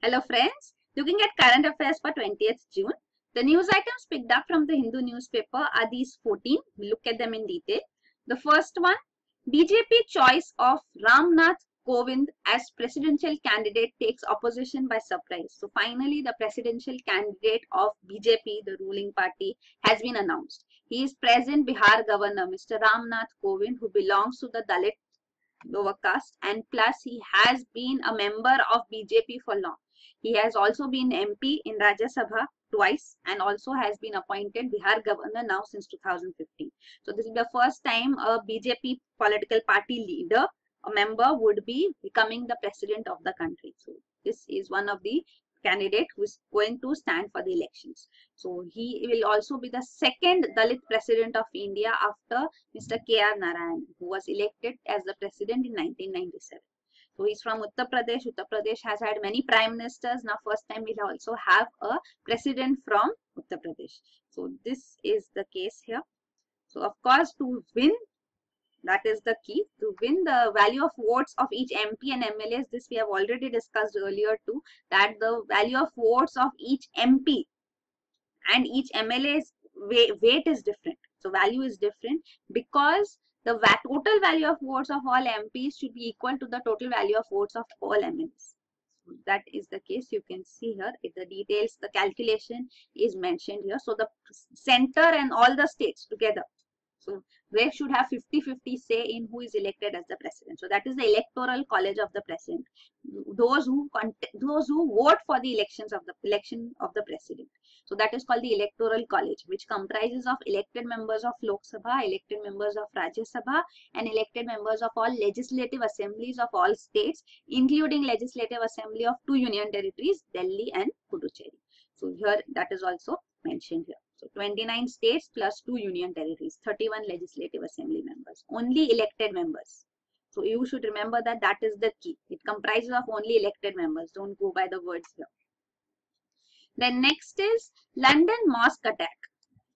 Hello friends, looking at current affairs for 20th June. The news items picked up from the Hindu newspaper are these 14. We'll look at them in detail. The first one, BJP choice of Ramnath Kovind as presidential candidate takes opposition by surprise. So finally the presidential candidate of BJP, the ruling party, has been announced. He is present Bihar Governor Mr. Ramnath Kovind, who belongs to the Dalit lower caste, and plus he has been a member of BJP for long. He has also been MP in Rajya Sabha twice and also has been appointed Bihar governor now since 2015. So this is the first time a BJP political party leader, a member, would be becoming the president of the country. So this is one of the candidate who is going to stand for the elections. So he will also be the second Dalit president of India after Mr. K.R. Narayan, who was elected as the president in 1997. So he's from Uttar Pradesh. Uttar Pradesh has had many prime ministers. Now first time we'll also have a president from Uttar Pradesh. So this is the case here. So of course, to win, that is the key, to win the value of votes of each MP and MLAs. This we have already discussed earlier too, that the value of votes of each MP and each MLA's weight is different. So value is different because the total value of votes of all MPs should be equal to the total value of votes of all MLAs. So that is the case. You can see here the details, the calculation is mentioned here. So the center and all the states together, so they should have 50-50 say in who is elected as the president. So that is the electoral college of the president. Those who vote for the election of the president. So that is called the electoral college, which comprises of elected members of Lok Sabha, elected members of Rajya Sabha, and elected members of all legislative assemblies of all states, including legislative assembly of 2 union territories, Delhi and Puducherry. So here that is also mentioned here. So 29 states plus 2 union territories, 31 legislative assembly members, only elected members. So you should remember that that is the key. It comprises of only elected members. Don't go by the words here. Then next is London mosque attack.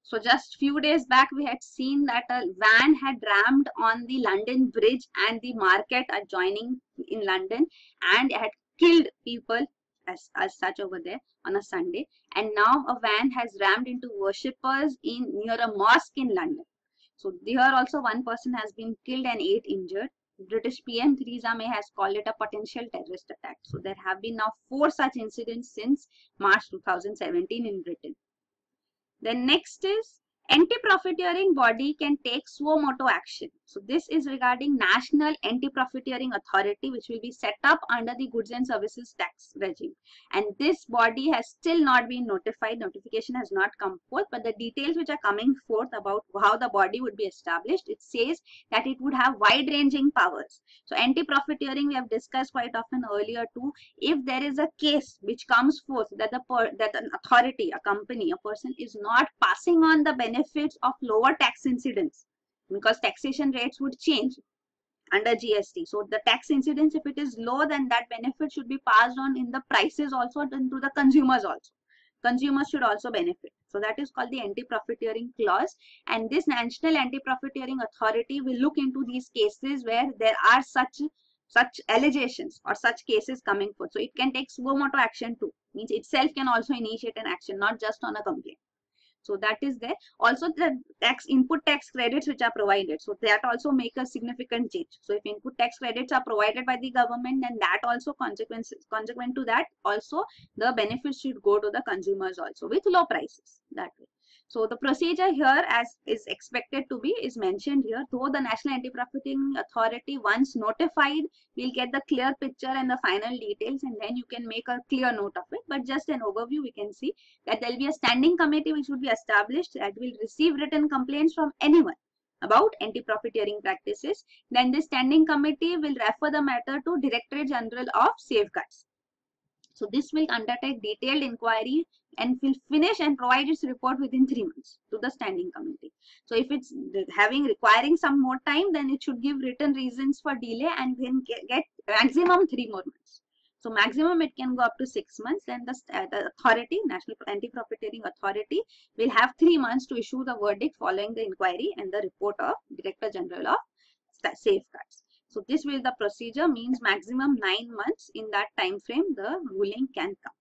So just few days back we had seen that a van had rammed on the London Bridge and the market adjoining in London, and had killed people as such over there on a Sunday. And now a van has rammed into worshippers near a mosque in London. So here also one person has been killed and 8 injured. British PM Theresa May has called it a potential terrorist attack. So there have been now 4 such incidents since March 2017 in Britain. Then next is anti-profiteering body can take suo motu action. So this is regarding National Anti-Profiteering Authority, which will be set up under the Goods and Services Tax regime. And this body has still not been notified. Notification has not come forth, but the details which are coming forth about how the body would be established, it says that it would have wide-ranging powers. So anti-profiteering we have discussed quite often earlier too. If there is a case which comes forth that an authority, a company, a person is not passing on the benefits of lower tax incidence, because taxation rates would change under GST. So the tax incidence, if it is low, then that benefit should be passed on in the prices also, then to the consumers also. Consumers should also benefit. So that is called the anti-profiteering clause. And this National Anti-Profiteering Authority will look into these cases where there are such allegations or such cases coming forth. So it can take suo motu action too. Means itself can also initiate an action, not just on a complaint. So that is there. Also the input tax credits which are provided. So that also make a significant change. So if input tax credits are provided by the government, then that also consequent to that also the benefits should go to the consumers also with low prices that way. So the procedure here as is expected to be is mentioned here. Though the National Anti-Profiteering Authority once notified will get the clear picture and the final details, and then you can make a clear note of it. But just an overview, we can see that there will be a standing committee which would be established that will receive written complaints from anyone about anti-profiteering practices. Then this standing committee will refer the matter to Directorate General of Safeguards. So this will undertake detailed inquiry and will finish and provide its report within 3 months to the standing committee. So if it's requiring some more time, then it should give written reasons for delay and then get maximum 3 more months. So maximum it can go up to 6 months. Then the authority, National Anti-Profiteering Authority, will have 3 months to issue the verdict following the inquiry and the report of Director General of Safeguards. So this will the procedure means maximum 9 months. In that time frame the ruling can come.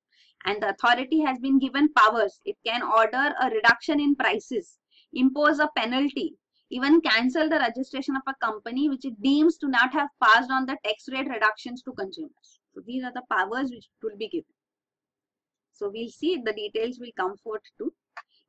And the authority has been given powers. It can order a reduction in prices, impose a penalty, even cancel the registration of a company which it deems to not have passed on the tax rate reductions to consumers. So these are the powers which will be given. So we'll see the details will come forth too.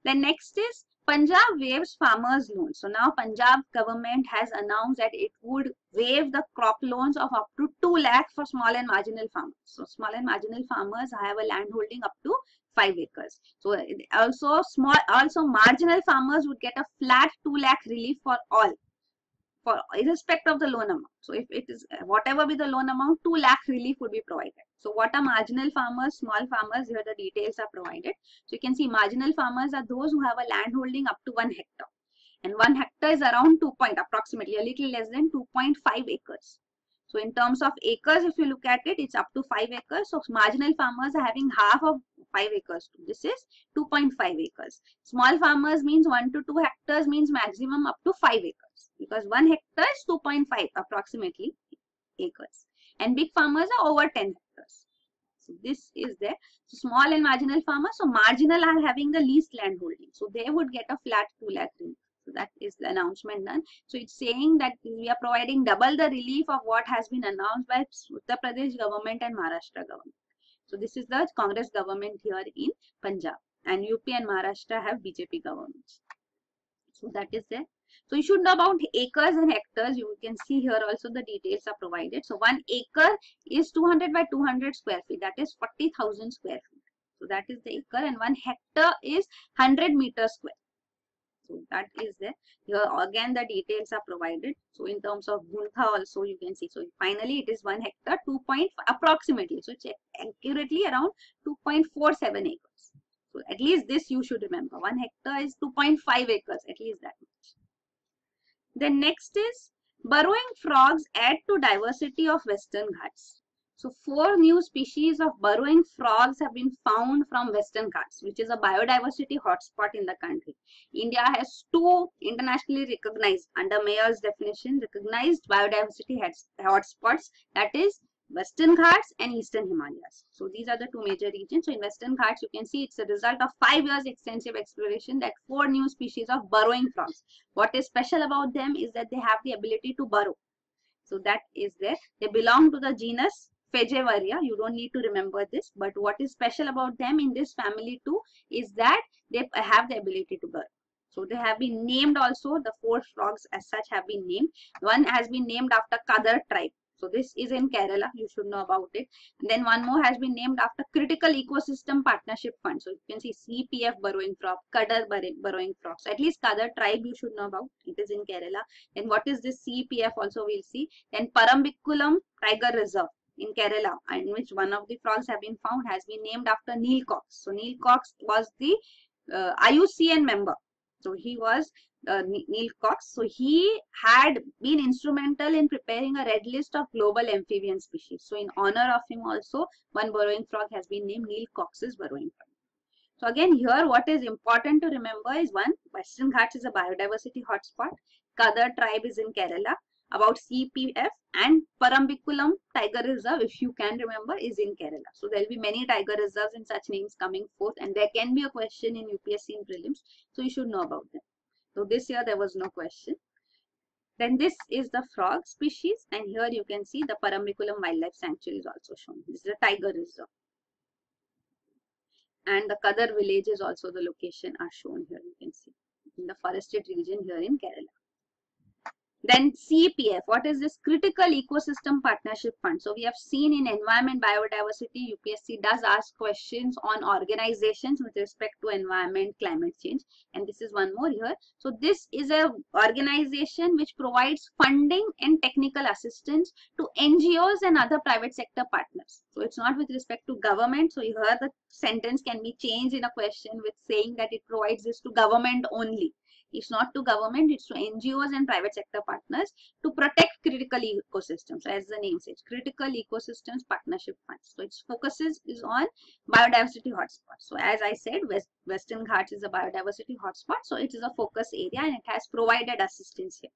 Then next is Punjab waives farmers loans. So now Punjab government has announced that it would waive the crop loans of up to 2 lakh for small and marginal farmers. So small and marginal farmers have a land holding up to 5 acres. So also marginal farmers would get a flat 2 lakh relief for all, for irrespective of the loan amount. So if it is whatever be the loan amount, 2 lakh relief would be provided. So what are marginal farmers, small farmers? Here the details are provided. So you can see marginal farmers are those who have a land holding up to 1 hectare. And 1 hectare is around approximately a little less than 2.5 acres. So in terms of acres, if you look at it, it's up to 5 acres. So marginal farmers are having half of 5 acres. This is 2.5 acres. Small farmers means 1 to 2 hectares means maximum up to 5 acres. Because 1 hectare is 2.5 approximately acres. And big farmers are over 10 hectares. So this is there. So small and marginal farmers. So marginal are having the least land holding. So they would get a flat 2 lakh relief. So that is the announcement done. So it's saying that we are providing double the relief of what has been announced by Uttar Pradesh government and Maharashtra government. So this is the Congress government here in Punjab. And UP and Maharashtra have BJP governments. So that is there. So you should know about acres and hectares. You can see here also the details are provided. So 1 acre is 200 by 200 square feet. That is 40,000 square feet. So that is the acre, and 1 hectare is 100 meters square. So that is there. Here again the details are provided. So in terms of guntha also you can see. So finally it is 1 hectare, 2.5 approximately. So check accurately around 2.47 acres. So at least this you should remember. 1 hectare is 2.5 acres, at least that much. Then next is burrowing frogs add to diversity of Western Ghats. So 4 new species of burrowing frogs have been found from Western Ghats, which is a biodiversity hotspot in the country. India has 2 internationally recognized, under Mayer's definition, recognized biodiversity hotspots, that is Western Ghats and Eastern Himalayas. So these are the 2 major regions. So in Western Ghats, you can see it's a result of 5 years extensive exploration that 4 new species of burrowing frogs. What is special about them is that they have the ability to burrow. So that is there. They belong to the genus Fagevaria. You don't need to remember this. But what is special about them in this family too is that they have the ability to burrow. So they have been named also. The 4 frogs as such have been named. One has been named after Khatri tribe. So this is in Kerala, you should know about it. And then one more has been named after Critical Ecosystem Partnership Fund. So you can see CPF burrowing frog, Khatri burrowing frog. So at least Khatri tribe you should know about. It is in Kerala. Then what is this CPF also we'll see. Then Parambikulam Tiger Reserve in Kerala, in which one of the frogs have been found, has been named after Neil Cox. So Neil Cox was the IUCN member. So he was Neil Cox. So he had been instrumental in preparing a red list of global amphibian species. So in honor of him also, one burrowing frog has been named Neil Cox's burrowing frog. So again here what is important to remember is 1, Western Ghats is a biodiversity hotspot. Khatri tribe is in Kerala. About CPF, and Parambikulam Tiger Reserve, if you can remember, is in Kerala. So there will be many tiger reserves and such names coming forth, and there can be a question in UPSC in prelims. So you should know about them. So this year there was no question. Then this is the frog species, and here you can see the Parambikulam Wildlife Sanctuary is also shown. This is a tiger reserve. And the Khatri village is also the location are shown here. You can see in the forested region here in Kerala. Then CPF, what is this? Critical Ecosystem Partnership Fund. So we have seen in environment biodiversity, UPSC does ask questions on organizations with respect to environment, climate change. And this is one more here. So this is a organization which provides funding and technical assistance to NGOs and other private sector partners. So it's not with respect to government. So here the sentence can be changed in a question with saying that it provides this to government only. It's not to government, it's to NGOs and private sector partners to protect critical ecosystems, as the name says, Critical Ecosystems Partnership Funds. So its focuses is on biodiversity hotspots. So as I said, Western Ghats is a biodiversity hotspot. So it is a focus area and it has provided assistance here.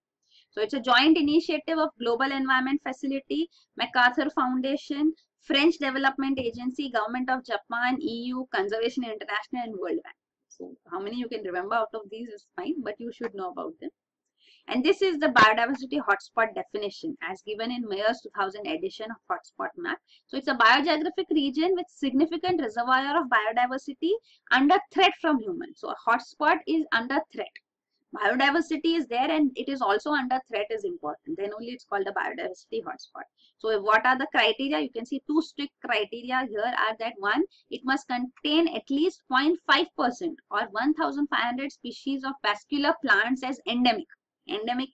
So it's a joint initiative of Global Environment Facility, MacArthur Foundation, French Development Agency, Government of Japan, EU, Conservation International, and World Bank. So how many you can remember out of these is fine, but you should know about them. And this is the biodiversity hotspot definition as given in Mayer's 2000 edition of hotspot map. So it's a biogeographic region with significant reservoir of biodiversity under threat from humans. So a hotspot is under threat. Biodiversity is there and it is also under threat is important. Then only it's called a biodiversity hotspot. So what are the criteria? You can see two strict criteria here are that one, it must contain at least 0.5% or 1,500 species of vascular plants as endemic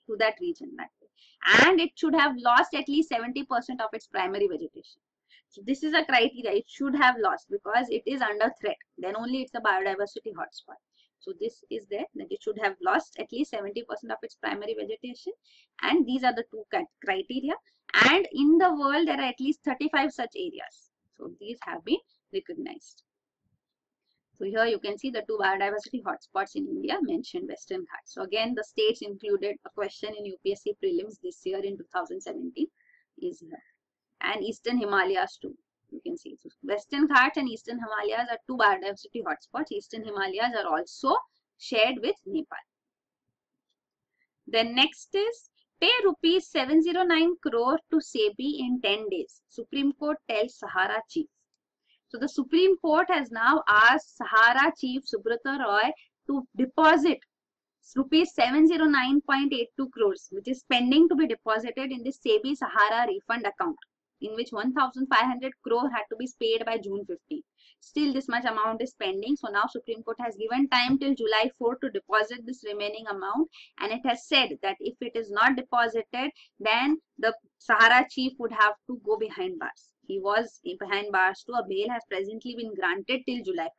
to that region that way. And it should have lost at least 70% of its primary vegetation. So this is a criteria. It should have lost because it is under threat. Then only it's a biodiversity hotspot. So this is there that it should have lost at least 70% of its primary vegetation. And these are the two criteria. And in the world, there are at least 35 such areas. So these have been recognized. So here you can see the two biodiversity hotspots in India mentioned Western Ghats. So again, the states included a question in UPSC prelims this year in 2017 is here. And Eastern Himalayas too. You can see so Western Ghats and Eastern Himalayas are two biodiversity hotspots. Eastern Himalayas are also shared with Nepal. Then next is pay rupees 709 crore to SEBI in 10 days. Supreme Court tells Sahara chief. So the Supreme Court has now asked Sahara chief Subrata Roy to deposit rupees 709.82 crores, which is pending to be deposited in the SEBI Sahara refund account, in which 1,500 crore had to be paid by June 15. Still this much amount is pending. So now Supreme Court has given time till July 4 to deposit this remaining amount, and it has said that if it is not deposited, then the Sahara chief would have to go behind bars. He was behind bars too. A bail has presently been granted till July 5.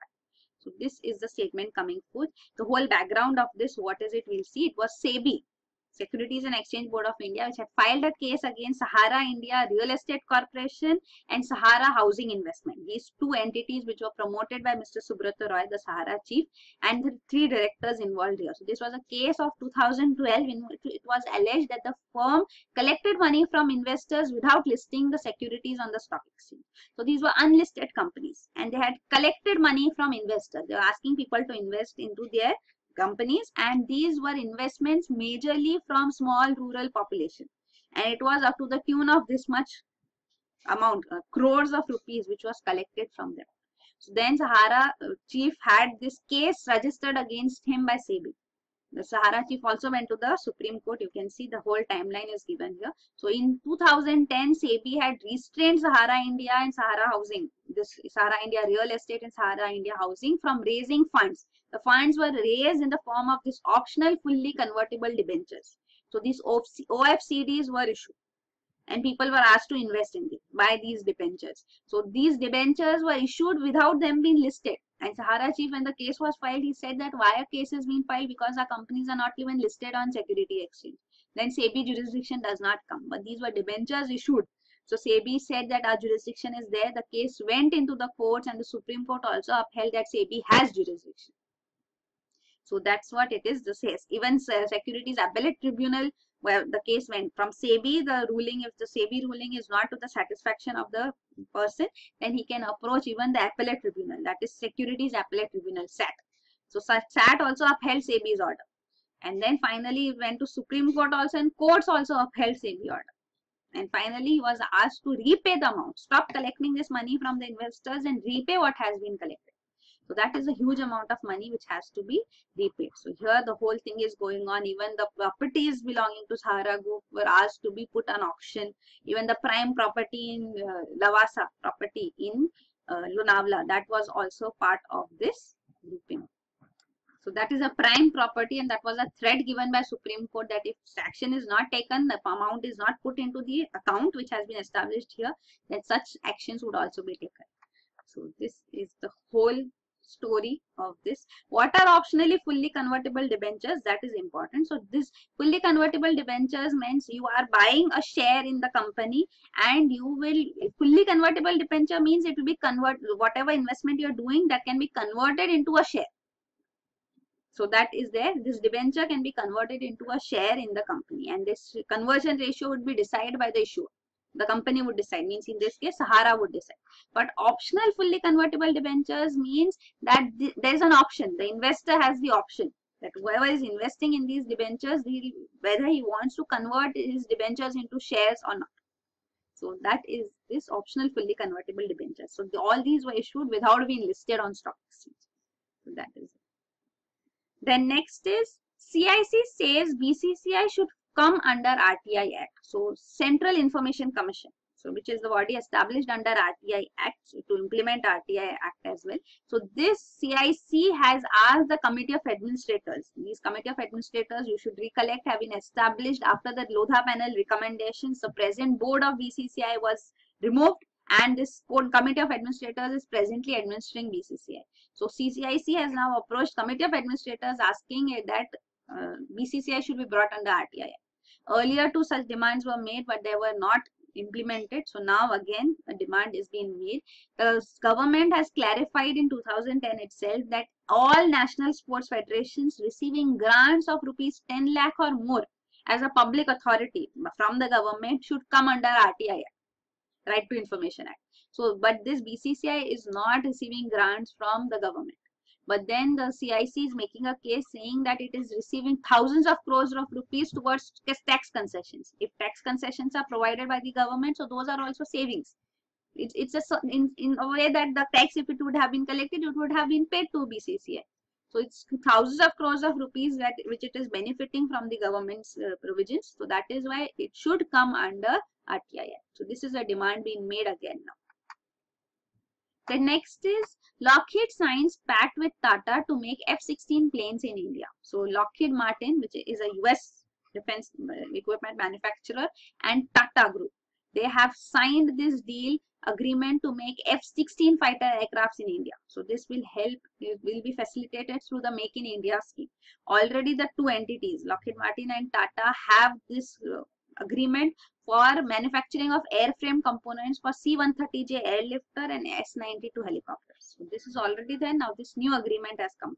So this is the statement coming forth. The whole background of this, what is it? We'll see. It was SEBI, Securities and Exchange Board of India, which had filed a case against Sahara India Real Estate Corporation and Sahara Housing Investment. These two entities which were promoted by Mr. Subrata Roy, the Sahara chief, and the three directors involved here. So this was a case of 2012 in which it was alleged that the firm collected money from investors without listing the securities on the stock exchange. So these were unlisted companies and they had collected money from investors. They were asking people to invest into their companies, and these were investments majorly from small rural population, and it was up to the tune of this much amount, crores of rupees, which was collected from them. So then Sahara chief had this case registered against him by SEBI. The Sahara chief also went to the Supreme Court. You can see the whole timeline is given here. So in 2010, SEBI had restrained Sahara India and Sahara Housing, this Sahara India Real Estate and Sahara India Housing, from raising funds. The funds were raised in the form of this optional fully convertible debentures. So these OFCDs were issued and people were asked to invest in them by these debentures. So these debentures were issued without them being listed. And Sahara chief, when the case was filed, he said that why a case is being filed, because our companies are not even listed on security exchange. Then SEBI jurisdiction does not come. But these were debentures issued. So SEBI said that our jurisdiction is there. The case went into the courts and the Supreme Court also upheld that SEBI has jurisdiction. So that's what it is. Even Securities Appellate Tribunal, where the case went from SEBI, the ruling, if the SEBI ruling is not to the satisfaction of the person, then he can approach even the Appellate Tribunal, that is Securities Appellate Tribunal, SAT. So SAT also upheld SEBI's order. And then finally it went to Supreme Court also, and courts also upheld SEBI order. And finally he was asked to repay the amount, stop collecting this money from the investors and repay what has been collected. So that is a huge amount of money which has to be repaid. So here the whole thing is going on. Even the properties belonging to Sahara Group were asked to be put on auction. Even the prime property in Lavasa property in Lonavala, that was also part of this grouping. So that is a prime property, and that was a threat given by Supreme Court that if action is not taken, the amount is not put into the account which has been established here, then such actions would also be taken. So this is the whole story of this. What are optionally fully convertible debentures? That is important. So this fully convertible debentures means you are buying a share in the company, and you will, fully convertible debenture means it will be whatever investment you are doing, that can be converted into a share. So that is there. This debenture can be converted into a share in the company, and this conversion ratio would be decided by the issuer. The company would decide, means in this case Sahara would decide. But optional fully convertible debentures means that there is an option. The investor has the option that whoever is investing in these debentures, whether he wants to convert his debentures into shares or not. So that is this optional fully convertible debentures. So all these were issued without being listed on stock exchange. So that is it. Then next is CIC says BCCI should come under RTI Act. So Central Information Commission, so which is the body established under RTI Act, so to implement RTI Act as well. So this CIC has asked the Committee of Administrators. These Committee of Administrators, you should recollect, have been established after the Lodha panel recommendations. The present board of BCCI was removed, and this Committee of Administrators is presently administering BCCI. So CCIC has now approached Committee of Administrators asking that BCCI should be brought under RTI. Earlier two such demands were made, but they were not implemented. So now again a demand is being made. The government has clarified in 2010 itself that all national sports federations receiving grants of rupees 10 lakh or more as a public authority from the government should come under RTI, Right to Information Act. So, but this BCCI is not receiving grants from the government. But then the CIC is making a case saying that it is receiving thousands of crores of rupees towards tax concessions. If tax concessions are provided by the government, so those are also savings. It's in a way that the tax, if it would have been collected, it would have been paid to BCCI. So it's thousands of crores of rupees that which it is benefiting from the government's provisions. So that is why it should come under RTI Act. So this is a demand being made again now. The next is Lockheed signs pact with Tata to make F-16 planes in India. So Lockheed Martin, which is a US defense equipment manufacturer, and Tata Group, they have signed this deal agreement to make F-16 fighter aircrafts in India. So this will help, it will be facilitated through the Make in India scheme. Already the two entities, Lockheed Martin and Tata, have this agreement for manufacturing of airframe components for C-130J airlifter and S-92 helicopters. So this is already there. Now this new agreement has come.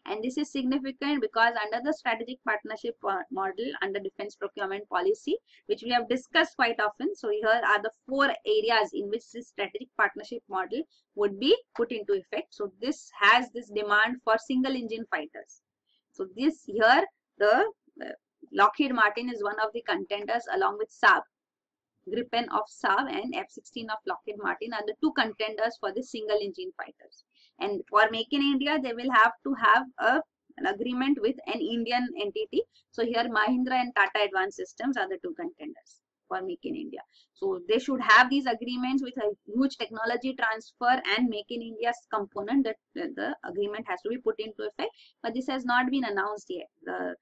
And this is significant because under the strategic partnership model under defense procurement policy, which we have discussed quite often. So here are the 4 areas in which this strategic partnership model would be put into effect. So this has this demand for single engine fighters. So this here, the Lockheed Martin is one of the contenders along with Saab. Gripen of Saab and F-16 of Lockheed Martin are the 2 contenders for the single engine fighters. And for Make in India, they will have to have an agreement with an Indian entity. So here Mahindra and Tata Advanced Systems are the 2 contenders for Make in India. So they should have these agreements with a huge technology transfer and Make in India's component that the agreement has to be put into effect. But this has not been announced yet. The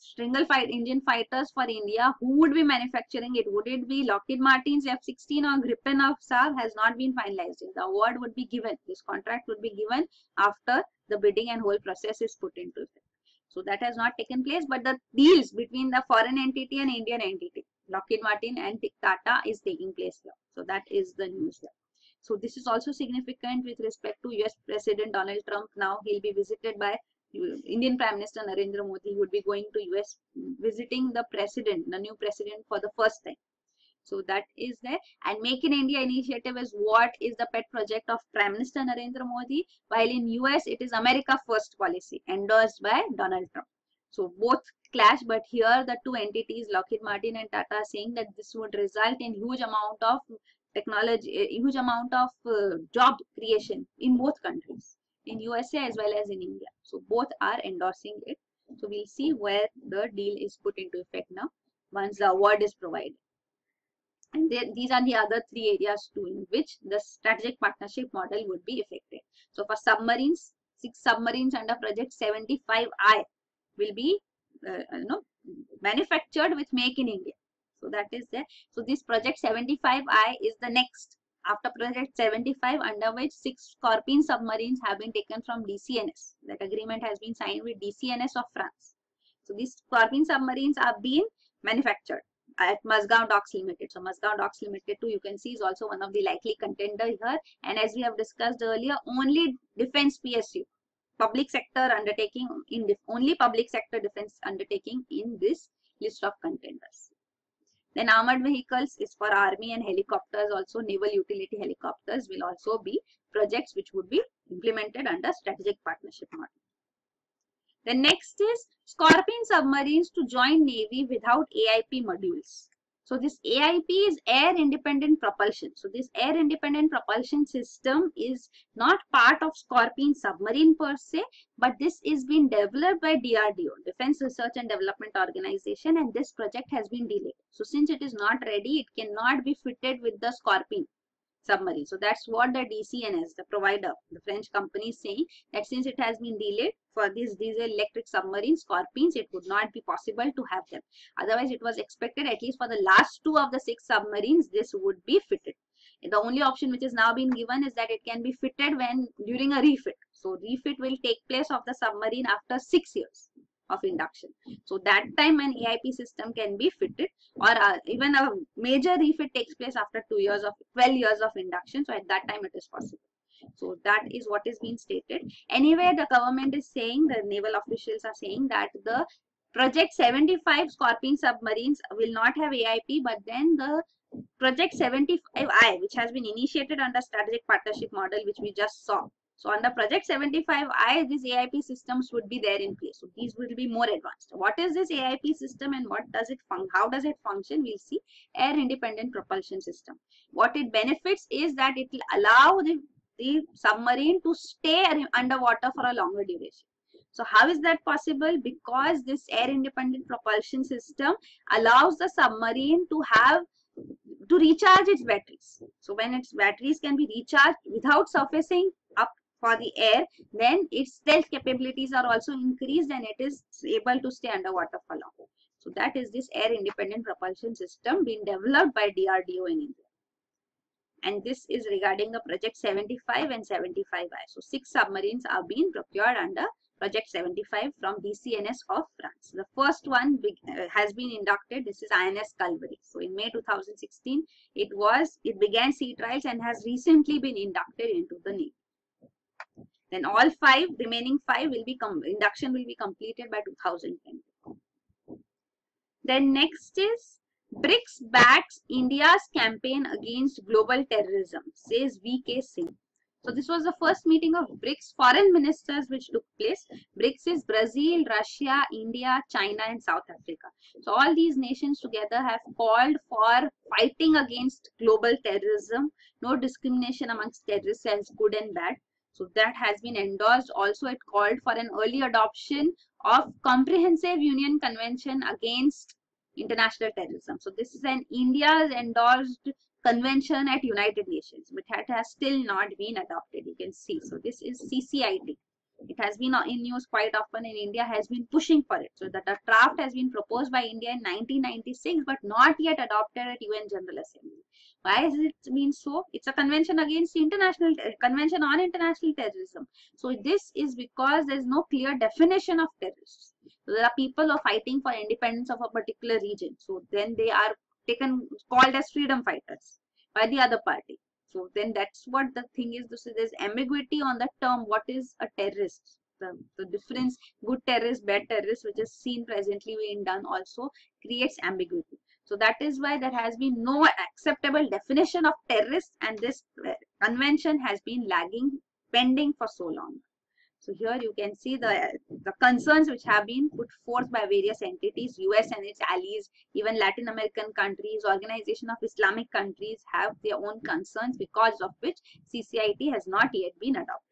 single engine fighters for India, who would be manufacturing it? Would it be Lockheed Martin's F-16 or Gripen of Saab? Has not been finalized. The award would be given. This contract would be given after the bidding and whole process is put into effect. So that has not taken place, but the deals between the foreign entity and Indian entity, Lockheed Martin and Tata, is taking place here. So that is the news here. So this is also significant with respect to US President Donald Trump. Now he'll be visited by Indian Prime Minister Narendra Modi. Would be going to US, visiting the president, the new president, for the first time. So that is there. And Make in India initiative is what is the pet project of Prime Minister Narendra Modi, while in US it is America First policy endorsed by Donald Trump. So both clash, but here the 2 entities, Lockheed Martin and Tata, are saying that this would result in huge amount of technology, a huge amount of job creation in both countries, in USA as well as in India. So both are endorsing it. So we'll see where the deal is put into effect now once the award is provided. And these are the other 3 areas too in which the strategic partnership model would be effective. So for submarines, 6 submarines under project 75I will be manufactured with Make in India. So that is there. So this project 75I is the next after project 75, under which 6 Scorpion submarines have been taken from DCNS. That agreement has been signed with DCNS of France. So these Scorpion submarines are being manufactured at Mazagon Docks Limited. So Mazagon Docks Limited too, you can see, is also one of the likely contender here. And as we have discussed earlier, only defense PSU public sector undertaking only public sector defense undertaking in this list of contenders. Then armored vehicles is for army and helicopters also. Naval utility helicopters will also be projects which would be implemented under strategic partnership model. The next is Scorpion submarines to join Navy without AIP modules. So this AIP is air independent propulsion. So this air independent propulsion system is not part of Scorpion submarine per se, but this is being developed by DRDO, Defense Research and Development Organization, and this project has been delayed. So since it is not ready, it cannot be fitted with the Scorpion submarine. So that's what the DCNS, the provider, the French company, is saying, that since it has been delayed for these diesel electric submarines, Scorpions, it would not be possible to have them. Otherwise, it was expected at least for the last 2 of the 6 submarines, this would be fitted. The only option which is now being given is that it can be fitted when during a refit. So refit will take place of the submarine after 6 years of induction. So that time an AIP system can be fitted, or even a major refit takes place after 12 years of induction. So at that time it is possible. So that is what is being stated. Anyway, the government is saying, the naval officials are saying that the Project 75 Scorpion submarines will not have AIP, but then the Project 75I, which has been initiated under strategic partnership model, which we just saw. So under Project 75I, these AIP systems would be there in place. So these will be more advanced. What is this AIP system and what does it how does it function? We'll see. Air independent propulsion system. What it benefits is that it will allow the submarine to stay underwater for a longer duration. So how is that possible? Because this air independent propulsion system allows the submarine to recharge its batteries. So when its batteries can be recharged without surfacing up for the air, then its stealth capabilities are also increased and it is able to stay underwater for long. So that is this air independent propulsion system being developed by DRDO in India. And this is regarding the Project 75 and 75I. So 6 submarines are being procured under Project 75 from DCNS of France. The first one has been inducted. This is INS Calvary. So in May 2016, it began sea trials and has recently been inducted into the Navy. Then all remaining 5 will be induction will be completed by 2010. Then next is BRICS backs India's campaign against global terrorism, says V.K. Singh. So this was the first meeting of BRICS foreign ministers which took place. BRICS is Brazil, Russia, India, China and South Africa. So all these nations together have called for fighting against global terrorism, no discrimination amongst terrorists as good and bad. So that has been endorsed. Also, it called for an early adoption of Comprehensive Union Convention against International Terrorism. So this is an India's endorsed convention at United Nations, but it has still not been adopted. You can see. So this is CCIT. It has been in news quite often, and India has been pushing for it. So that a draft has been proposed by India in 1996, but not yet adopted at UN General Assembly. Why has it been so? It's a convention against convention on international terrorism. So this is because there is no clear definition of terrorists. So there are people who are fighting for independence of a particular region. So then they are called as freedom fighters by the other party. So then that's what the thing is. So there's ambiguity on the term. What is a terrorist? The difference, good terrorist, bad terrorist, which is seen presently being done, also creates ambiguity. So that is why there has been no acceptable definition of terrorist, and this convention has been pending for so long. So here you can see the concerns which have been put forth by various entities, US and its allies, even Latin American countries, Organization of Islamic countries have their own concerns, because of which CCIT has not yet been adopted.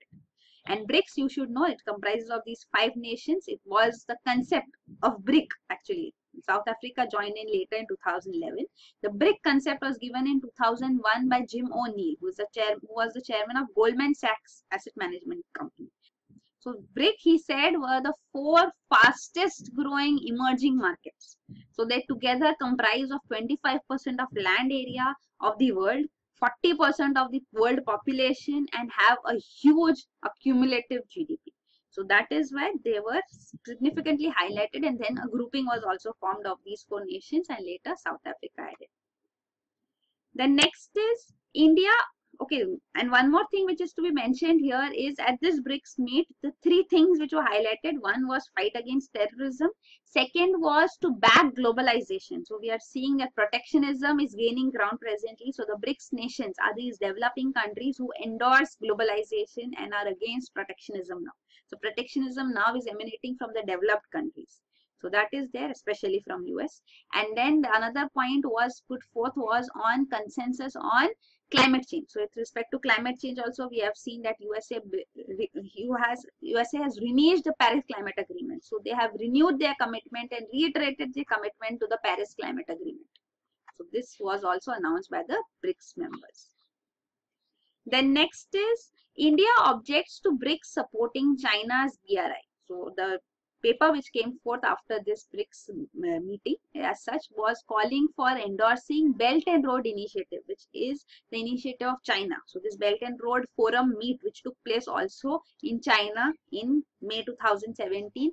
And BRICS, you should know, it comprises of these 5 nations. It was the concept of BRIC actually. South Africa joined in later in 2011. The BRIC concept was given in 2001 by Jim O'Neill, who was the chairman of Goldman Sachs Asset Management Company. So BRIC, he said, were the 4 fastest growing emerging markets. So they together comprise of 25% of land area of the world, 40% of the world population, and have a huge accumulative GDP. So that is why they were significantly highlighted, and then a grouping was also formed of these 4 nations, and later South Africa added. The next is India Okay, and one more thing which is to be mentioned here is at this BRICS meet, the three things which were highlighted. One was fight against terrorism. Second was to back globalization. So we are seeing that protectionism is gaining ground presently. So the BRICS nations are these developing countries who endorse globalization and are against protectionism now. So protectionism now is emanating from the developed countries. So that is there, especially from US. And then the another point was put forth was on consensus on climate change. So with respect to climate change also, we have seen that USA has reneged the Paris Climate Agreement. So they have renewed their commitment and reiterated the commitment to the Paris Climate Agreement. So this was also announced by the BRICS members. Then next is India objects to BRICS supporting China's BRI. So the paper which came forth after this BRICS meeting as such was calling for endorsing Belt and Road Initiative, which is the initiative of China. So this Belt and Road Forum meet which took place also in China in May 2017.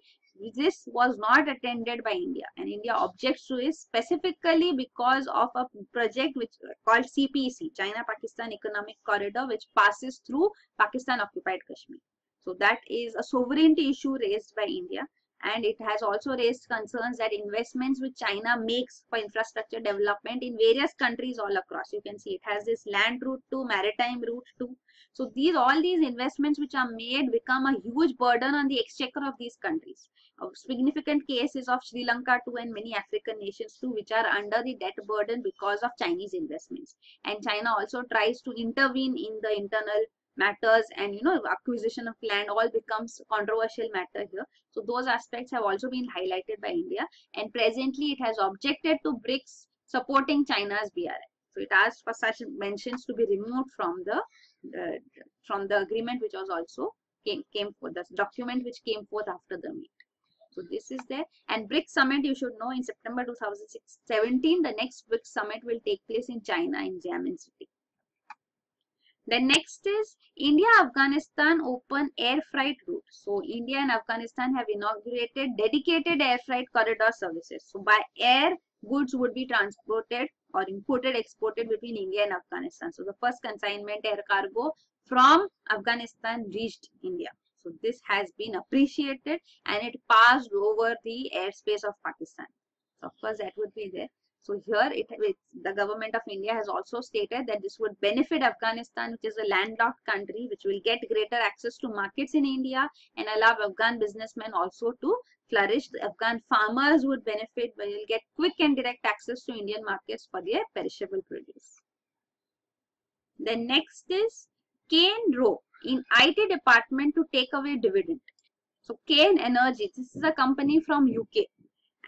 This was not attended by India, and India objects to it specifically because of a project which called CPEC, China-Pakistan Economic Corridor, which passes through Pakistan occupied Kashmir. So that is a sovereignty issue raised by India, and it has also raised concerns that investments which China makes for infrastructure development in various countries all across. You can see it has this land route too, maritime route too. So all these investments which are made become a huge burden on the exchequer of these countries. Significant cases of Sri Lanka too and many African nations too, which are under the debt burden because of Chinese investments. And China also tries to intervene in the internal matters, and acquisition of land all becomes controversial matter here. So those aspects have also been highlighted by India, and presently it has objected to BRICS supporting China's BRI. So it asked for such mentions to be removed from the agreement, which was also came for the document which came forth after the meet. So this is there. And BRICS summit, you should know, in September 2017, the next BRICS summit will take place in China in Xiamen City. Then next is India-Afghanistan open air freight route. So India and Afghanistan have inaugurated dedicated air freight corridor services. So by air, goods would be transported or imported, exported between India and Afghanistan. So the first consignment air cargo from Afghanistan reached India. So this has been appreciated, and it passed over the airspace of Pakistan. So of course that would be there. So here the government of India has also stated that this would benefit Afghanistan, which is a landlocked country, which will get greater access to markets in India and allow Afghan businessmen also to flourish. The Afghan farmers would benefit, but will get quick and direct access to Indian markets for their perishable produce. Then next is Kane Row in IT department to take away dividend. So Kane Energy, this is a company from UK.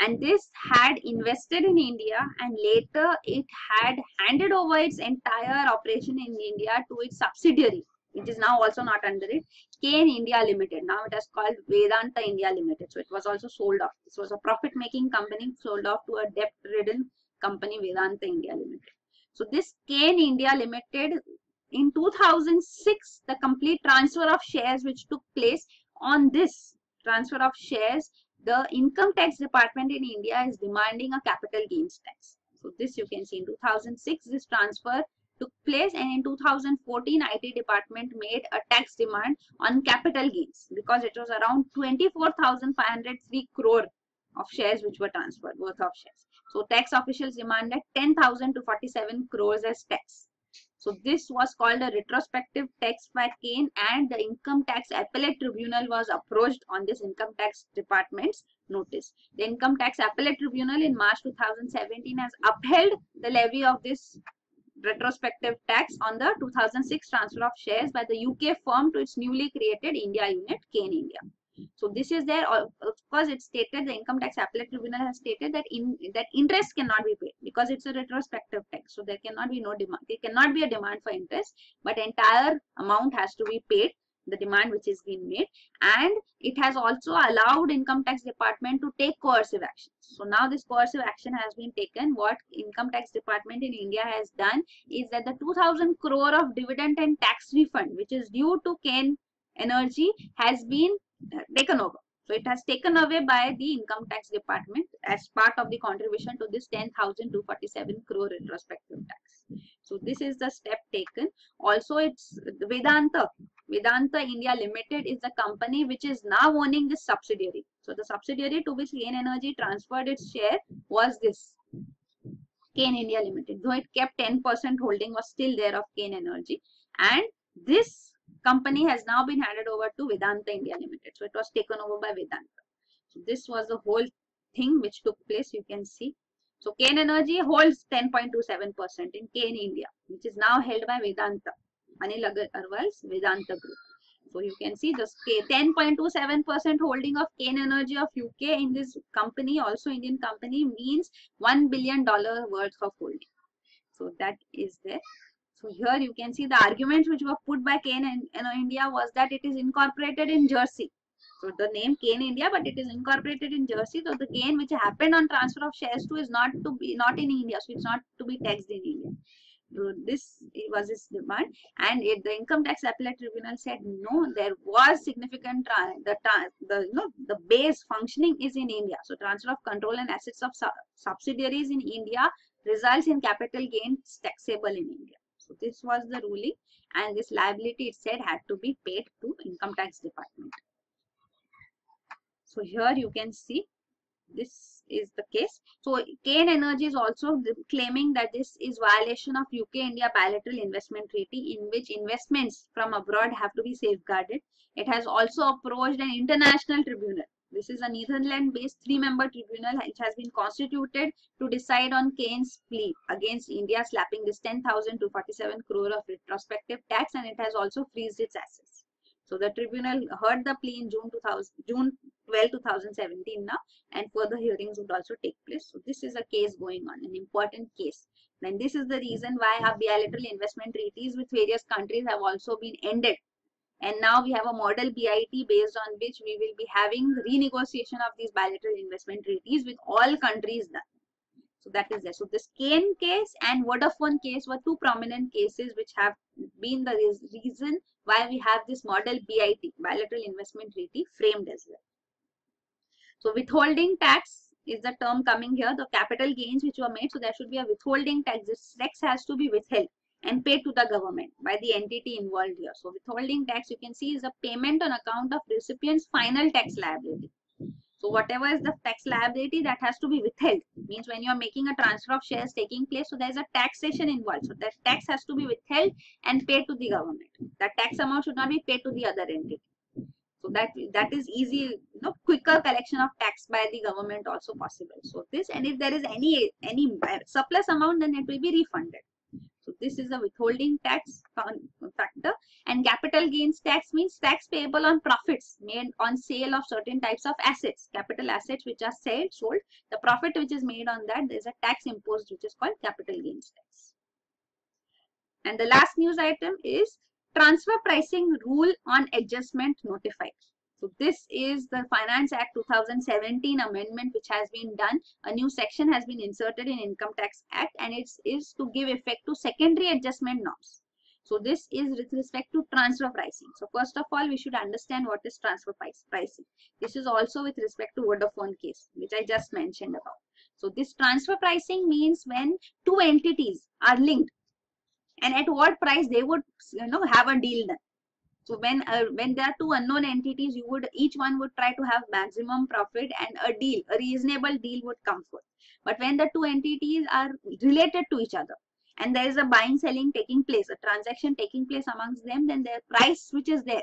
And this had invested in India, and later it had handed over its entire operation in India to its subsidiary, which is now also not under it, Kane India Limited. Now it is called Vedanta India Limited. So it was also sold off. This was a profit-making company sold off to a debt-ridden company, Vedanta India Limited. So this Kane India Limited, in 2006, the complete transfer of shares which took place, on this transfer of shares, the income tax department in India is demanding a capital gains tax. So this you can see in 2006 this transfer took place, and in 2014 IT department made a tax demand on capital gains because it was around 24,503 crore of shares which were transferred, worth of shares. So tax officials demanded 10,000 to 47 crores as tax. So this was called a retrospective tax by Kane, and the Income Tax Appellate Tribunal was approached on this Income Tax Department's notice. The Income Tax Appellate Tribunal in March 2017 has upheld the levy of this retrospective tax on the 2006 transfer of shares by the UK firm to its newly created India unit, Kane India. So this is there. Of course, it's stated, the Income Tax Appellate Tribunal has stated that interest cannot be paid because it's a retrospective tax. So there cannot be no demand. There cannot be a demand for interest, but entire amount has to be paid, the demand which is being made. And it has also allowed Income Tax Department to take coercive actions. So now this coercive action has been taken. What Income Tax Department in India has done is that the 2,000 crore of dividend and tax refund which is due to Kane Energy has been taken over. So it has taken away by the income tax department as part of the contribution to this 10,247 crore retrospective tax. So this is the step taken. Also, it's Vedanta. Vedanta India Limited is the company which is now owning this subsidiary. So the subsidiary to which Gain Energy transferred its share was this Gain India Limited. Though it kept 10% holding was still there of Gain Energy, and this company has now been handed over to Vedanta India Limited. So it was taken over by Vedanta. So this was the whole thing which took place. You can see. So Gain Energy holds 10.27% in Gain India, which is now held by Vedanta, Anil Agarwal's Vedanta Group. So you can see this 10.27% holding of Gain Energy of UK in this company, also Indian company, means $1 billion worth of holding. So that is there. So here you can see the arguments which were put by Gain India was that it is incorporated in Jersey. So the name Gain India, but it is incorporated in Jersey. So the gain which happened on transfer of shares to is not in India. So it's not to be taxed in India. So this was his demand, and the income tax appellate tribunal said no, there was significant the base functioning is in India. So transfer of control and assets of subsidiaries in India results in capital gains taxable in India. So this was the ruling, and this liability, it said, had to be paid to income tax department. So here you can see this is the case. So Gain Energy is also claiming that this is violation of UK-India bilateral investment treaty, in which investments from abroad have to be safeguarded. It has also approached an international tribunal. This is a Netherlands-based 3-member tribunal which has been constituted to decide on Gain's plea against India slapping this 10,247 crore of retrospective tax, and it has also freezed its assets. So the tribunal heard the plea in June 12, 2017 now, and further hearings would also take place. So this is a case going on, an important case. And this is the reason why our bilateral investment treaties with various countries have also been ended. And now we have a model BIT based on which we will be having renegotiation of these bilateral investment treaties with all countries done. So that is there. So this Gain case and Vodafone case were two prominent cases which have been the reason why we have this model BIT, bilateral investment treaty, framed as well. So withholding tax is the term coming here. The capital gains which were made, so there should be a withholding tax. This tax has to be withheld and paid to the government by the entity involved here. So withholding tax, you can see, is a payment on account of recipient's final tax liability. So whatever is the tax liability, that has to be withheld. Means when you are making a transfer of shares taking place, so there is a taxation involved. So that tax has to be withheld and paid to the government. That tax amount should not be paid to the other entity. So that is easy, quicker collection of tax by the government also possible. So this, and if there is any surplus amount, then it will be refunded. So this is a withholding tax factor. And capital gains tax means tax payable on profits made on sale of certain types of assets, capital assets which are sold. The profit which is made on that, there is a tax imposed which is called capital gains tax. And the last news item is transfer pricing rule on adjustment notified. So this is the Finance Act 2017 amendment which has been done. A new section has been inserted in Income Tax Act, and it is to give effect to secondary adjustment norms. So this is with respect to transfer pricing. So first of all, we should understand what is transfer pricing. This is also with respect to Vodafone case, which I just mentioned about. So this transfer pricing means when two entities are linked, and at what price they would have a deal done. So when there are two unknown entities, each one would try to have maximum profit, and a reasonable deal would come forth. But when the two entities are related to each other, and there is a buying selling taking place, a transaction taking place amongst them, then their price which is there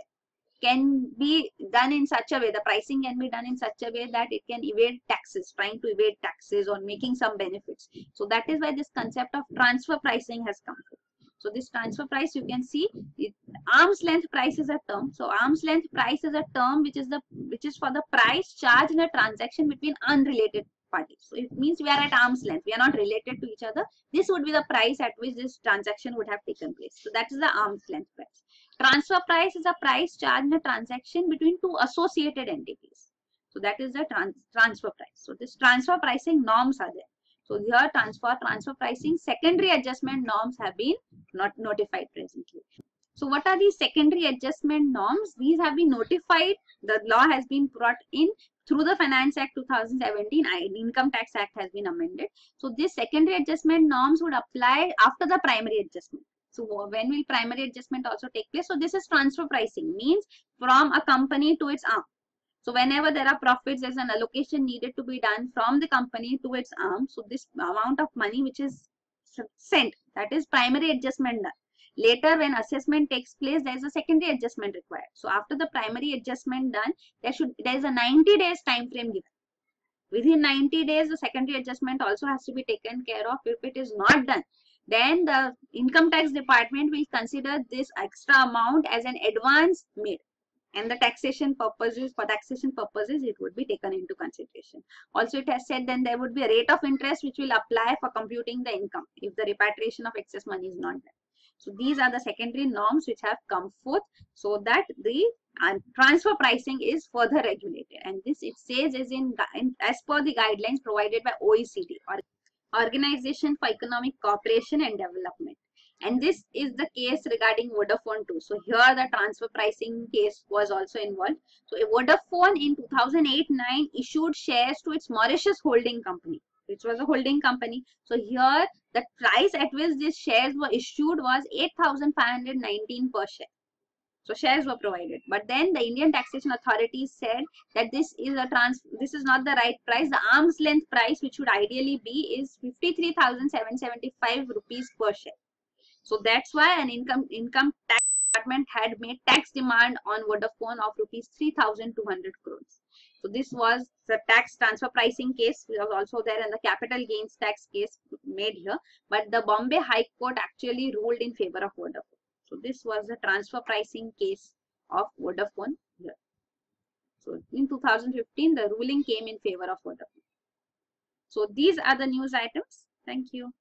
can be done in such a way, the pricing can be done in such a way that it can evade taxes, trying to evade taxes or making some benefits. So that is why this concept of transfer pricing has come forth. So this transfer price, you can see, arm's length price is a term. So arm's length price is a term which is for the price charged in a transaction between unrelated parties. So it means we are at arm's length. We are not related to each other. This would be the price at which this transaction would have taken place. So that is the arm's length price. Transfer price is a price charged in a transaction between two associated entities. So that is the transfer price. So this transfer pricing norms are there. So here transfer pricing secondary adjustment norms have been not notified presently. So what are these secondary adjustment norms? These have been notified. The law has been brought in through the Finance Act 2017. Income Tax Act has been amended. So these secondary adjustment norms would apply after the primary adjustment. So when will primary adjustment also take place? So this is transfer pricing, means from a company to its arm. So whenever there are profits, there's an allocation needed to be done from the company to its arm. So this amount of money which is sent, that is primary adjustment done. Later, when assessment takes place, there is a secondary adjustment required. So after the primary adjustment done, there is a 90 days time frame given. Within 90 days, the secondary adjustment also has to be taken care of. If it is not done, then the income tax department will consider this extra amount as an advance made. And the taxation purposes, for taxation purposes, it would be taken into consideration. Also, it has said then there would be a rate of interest which will apply for computing the income if the repatriation of excess money is not done. So these are the secondary norms which have come forth so that the transfer pricing is further regulated. And this, it says, is as per the guidelines provided by OECD, or Organization for Economic Cooperation and Development. And this is the case regarding Vodafone too. So here the transfer pricing case was also involved. So Vodafone in 2008-9 issued shares to its Mauritius holding company, which was a holding company. So here the price at which these shares were issued was 8,519 per share. So shares were provided, but then the Indian taxation authorities said that this is not the right price. The arm's length price, which should ideally be, is 53,775 rupees per share. So that's why an income tax department had made tax demand on Vodafone of rupees 3,200 crores. So this was the tax transfer pricing case. It was also there, and the capital gains tax case made here. But the Bombay High Court actually ruled in favor of Vodafone. So this was the transfer pricing case of Vodafone here. So in 2015, the ruling came in favor of Vodafone. So these are the news items. Thank you.